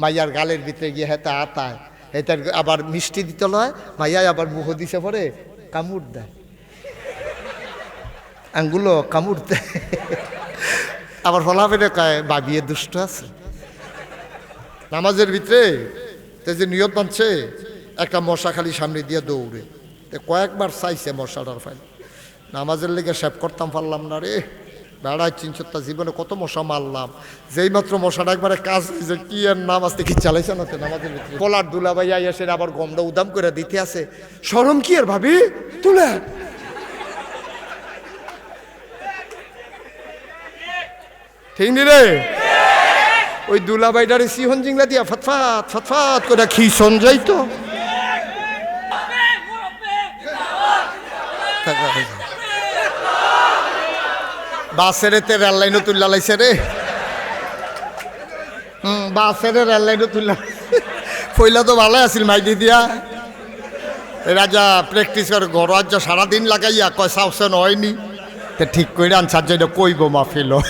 মাইয়ার গালের ভিতরে গিয়ে হেতে আতায়, হেতার আবার মিষ্টি দিতে লয়, মাইয়ায় আবার মুখ দিছে পরে কামড় দেয়, আঙ্গুলো কামড় দেয়। আবার ফলাফেরে কয় বাবিয়ে দুষ্ট আছে। নামাজের ভিতরে যে নিয়ত বানছে, একটা মশা খালি সামনে দিয়ে দৌড়ে, কয়েকবার চাইছে মশাটার ফাইল, নামাজের লেগে সেভ করতাম পারলাম না রে, বেড়ায় ৩০০টা জীবনে কত মশা মারলাম, যেই মাত্র মশাটা একবারে কাজ হয়েছে, কি আর নামাজ থেকে চালাইছে না নামাজের ভিতরে। পোলার দুলাভাই এসে আবার গমটা উদাম করে দিতে আছে, শরম কি আর ভাবি তুলে, ঠিক নি রে? ওই দুলাভাইটারে সিহন জিংলা দিয়া ফতফাত ফতফাত করে খিসন যাইতো। বাসের তে রেল লাইনও তুল্লা লাইছে রে, বাসের রেল লাইনও তুল্লা, পয়লা তো ভালো আছিল মাইদি দিয়া, রাজা প্র্যাকটিস করে ঘর সারাদিন লাগাইয়া কয় সাউসন হয়নি, ঠিক করে আনসার যেটা কইব মা ফেলো।